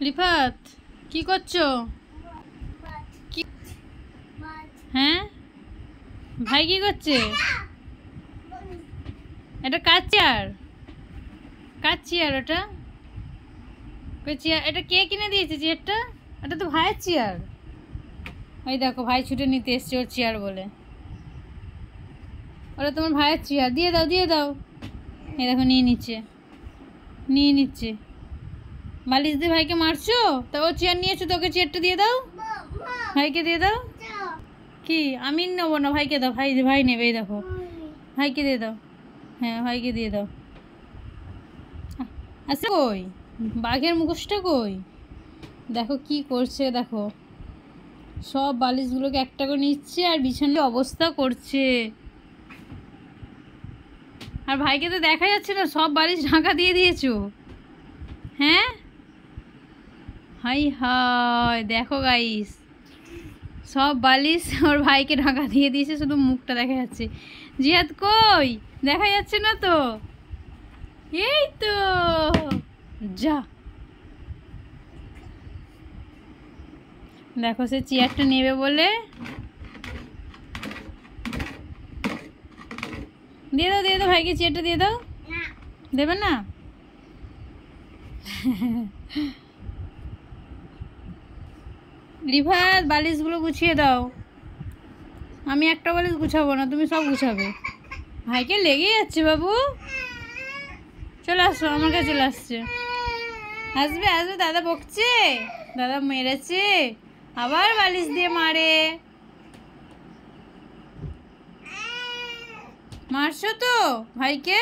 রিফাত কি করছো? কি হ্যাঁ ভাই কি করছে? এটা কার চেয়ার? কার চেয়ার ওটা? চেয়ার এটা কে কিনে দিয়েছে চেয়ারটা? এটা তো ভাইয়ের চেয়ার। ওই দেখো ভাই ছুটে নিতে এসছে ওর চেয়ার বলে। ওটা তোমার ভাইয়ের চেয়ার, দিয়ে দাও দিয়ে দাও। এই দেখো নিয়ে নিচ্ছে। বালিশ দিয়ে ভাইকে মারছো? তা ও চেয়ার নিয়েছো, তোকে চেয়ারটা দিয়ে দাও, ভাইকে দিয়ে দাও। কি আমি নেবো না, ভাইকে দাও, ভাই নেবে। এই দেখো ভাইকে দিয়ে দাও। হ্যাঁ ভাইকে দিয়ে দাও। আচ্ছা কই বাঘের মুখোশটা কই? দেখো কি করছে, দেখো সব বালিশগুলোকে একটা করে নিচ্ছে আর বিছানার অবস্থা করছে। আর ভাইকে তো দেখা যাচ্ছে না, সব বালিশ ঢাকা দিয়ে দিয়েছো। হ্যাঁ হাই হাই দেখো গাইস, সব বালিশ ওর ভাইকে ঢাকা দিয়ে দিয়েছে, শুধু মুখটা দেখা যাচ্ছে। জিহাদ কই? দেখা যাচ্ছে না তো। এই তো যা, দেখো সে চেয়ারটা নেবে বলে। দিয়ে দাও ভাইকে চেয়ারটা দিয়ে দাও। দেবে না? রিফাত বালিশগুলো গুছিয়ে দাও। আমি একটা বালিশ গুছাবো না, তুমি সব গুছাবে। ভাইকে লেগে যাচ্ছে বাবু। চলে আসো, আমার কাছে চলে আসছে। আসবে দাদা বকছে, দাদা মেরেছে, আবার বালিশ দিয়ে মারছো তো ভাইকে।